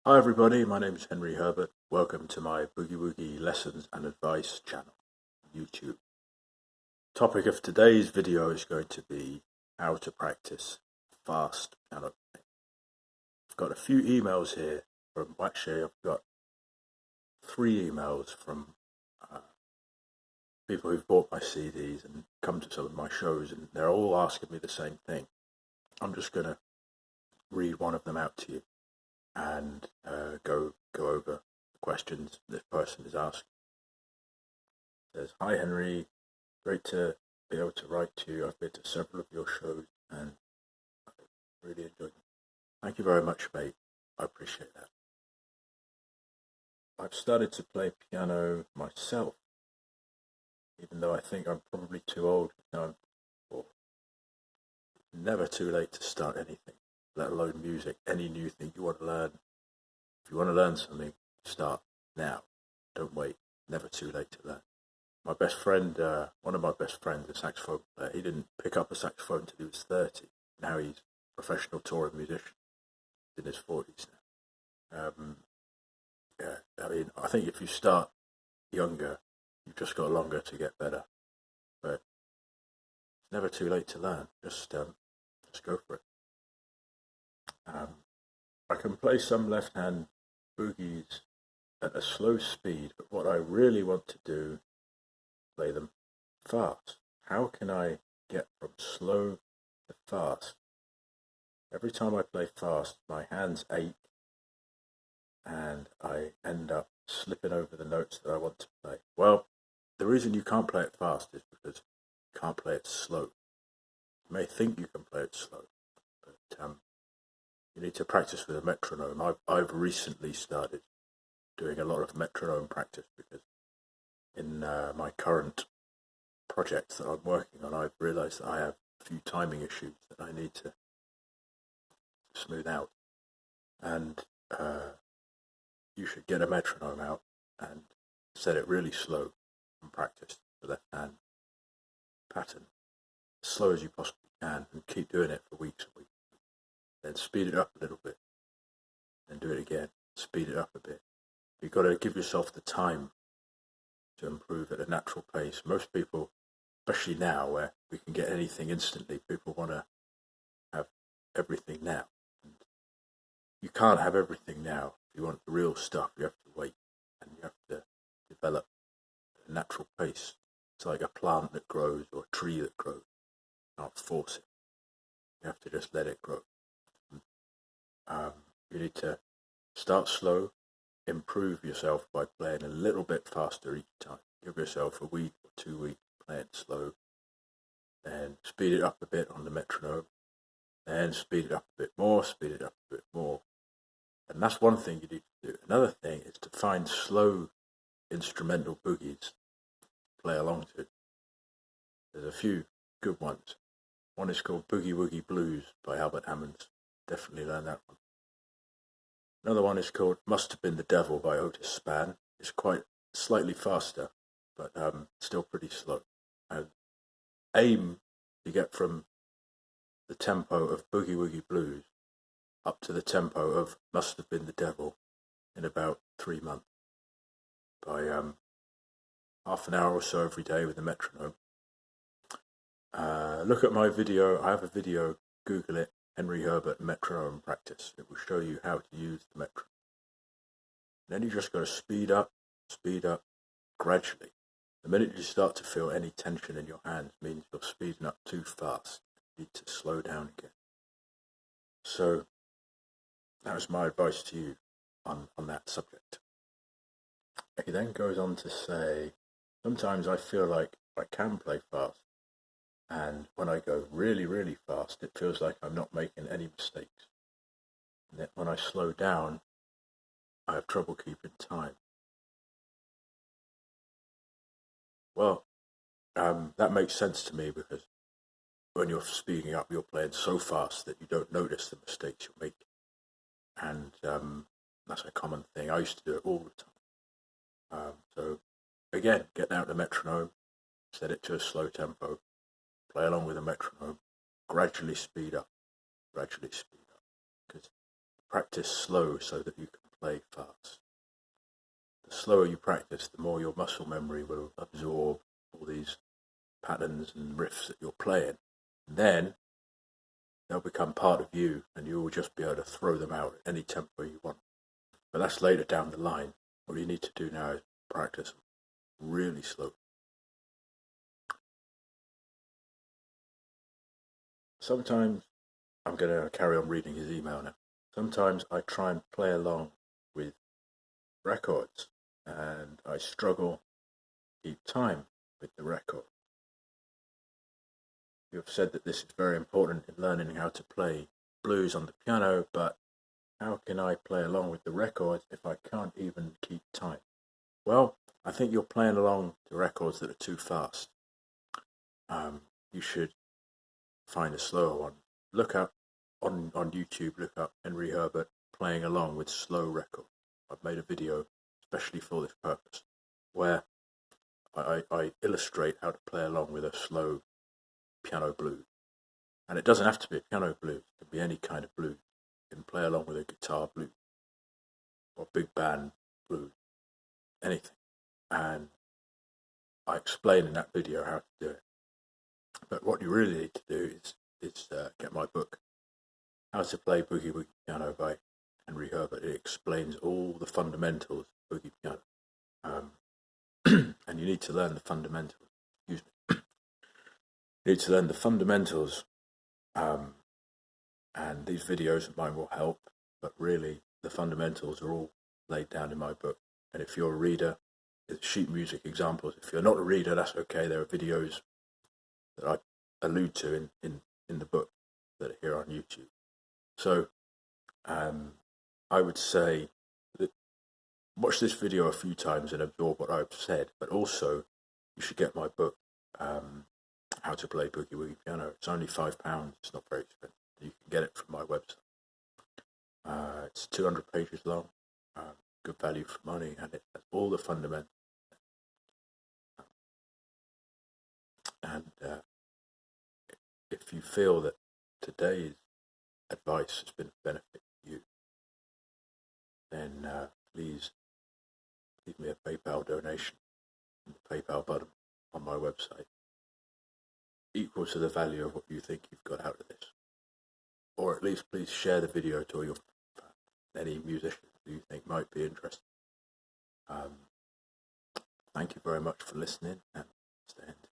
Hi everybody, my name is Henry Herbert. Welcome to my Boogie Woogie lessons and advice channel on YouTube. Topic of today's video is going to be how to practice fast piano playing. I've got a few emails here from, actually I've got 3 emails from people who've bought my CDs and come to some of my shows, and they're all asking me the same thing. I'm just going to read one of them out to you and go over the questions this person is asking. It says, "Hi Henry, great to be able to write to you. I've been to several of your shows and I really enjoyed them. Thank you very much, mate. I appreciate that. I've started to play piano myself, even though I think I'm probably too old now. Never too late to start anything, let alone music, any new thing you want to learn. If you want to learn something, start now. Don't wait. Never too late to learn. My best friend, one of my best friends, a saxophone player, he didn't pick up a saxophone until he was 30. Now he's a professional touring musician. He's in his 40s now. I mean, I think if you start younger, you've just got longer to get better. But it's never too late to learn. Just go for it. I can play some left-hand boogies at a slow speed, but what I really want to do, play them fast. How can I get from slow to fast? Every time I play fast, my hands ache and I end up slipping over the notes that I want to play. Well, the reason you can't play it fast is because you can't play it slow. You may think you can play it slow, but you need to practice with a metronome. I've recently started doing a lot of metronome practice because in my current projects that I'm working on, I've realised that I have a few timing issues that I need to smooth out. And you should get a metronome out and set it really slow and practice the left hand pattern as slow as you possibly can, and keep doing it for weeks and weeks. Then speed it up a little bit, then do it again, speed it up a bit. You've got to give yourself the time to improve at a natural pace. Most people, especially now where we can get anything instantly, people want to have everything now. And you can't have everything now. If you want the real stuff, you have to wait, and you have to develop at a natural pace. It's like a plant that grows or a tree that grows. You can't force it. You have to just let it grow. You need to start slow, improve yourself by playing a little bit faster each time. Give yourself a week or 2 weeks playing slow, then speed it up a bit on the metronome, then speed it up a bit more, speed it up a bit more. And that's one thing you need to do. Another thing is to find slow instrumental boogies to play along to. There's a few good ones. One is called Boogie Woogie Blues by Albert Hammond. Definitely learn that one. Another one is called Must Have Been the Devil by Otis Spann. It's quite slightly faster, but still pretty slow. And aim to get from the tempo of Boogie Woogie Blues up to the tempo of Must Have Been the Devil in about 3 months by half an hour or so every day with a metronome. Look at my video. I have a video, Google it, Henry Herbert metronome practice. It will show you how to use the metronome. Then you just got to speed up gradually. The minute you start to feel any tension in your hands means you're speeding up too fast. You need to slow down again. So that was my advice to you on that subject. He then goes on to say, sometimes I feel like I can play fast, and when I go really, really fast, it feels like I'm not making any mistakes. And then when I slow down, I have trouble keeping time. Well, that makes sense to me, because when you're speeding up, you're playing so fast that you don't notice the mistakes you're making. And that's a common thing. I used to do it all the time. So again, get out the metronome, set it to a slow tempo, play along with the metronome, gradually speed up, because practice slow so that you can play fast. The slower you practice, the more your muscle memory will absorb all these patterns and riffs that you're playing. And then they'll become part of you, and you will just be able to throw them out at any tempo you want. But that's later down the line. What you need to do now is practice really slow. Sometimes, I'm going to carry on reading his email now. Sometimes I try and play along with records, and I struggle to keep time with the record. You have said that this is very important in learning how to play blues on the piano, but how can I play along with the records if I can't even keep time? Well, I think you're playing along to records that are too fast. You should find a slower one. Look up on YouTube, look up Henry Herbert playing along with slow records. I've made a video especially for this purpose, where I illustrate how to play along with a slow piano blues. And it doesn't have to be a piano blues, it can be any kind of blues. You can play along with a guitar blues or big band blues, anything. And I explain in that video how to do it. But what you really need to do is get my book, How to Play Boogie Woogie Piano by Henry Herbert. It explains all the fundamentals of boogie piano. And you need to learn the fundamentals. Excuse me. You need to learn the fundamentals, and these videos of mine will help, but really the fundamentals are all laid down in my book. And if you're a reader, it's sheet music examples. If you're not a reader, that's okay. There are videos that I allude to in the book that are here on YouTube. So I would say that watch this video a few times and absorb what I've said, but also you should get my book, How to Play Boogie Woogie Piano. It's only £5. It's not very expensive. You can get it from my website. It's 200 pages long, good value for money, and it has all the fundamentals. And if you feel that today's advice has been of benefit to you, then please leave me a PayPal donation in the PayPal button on my website, equal to the value of what you think you've got out of this. Or at least please share the video to all your any musicians who you think might be interested. Thank you very much for listening, and stay in touch.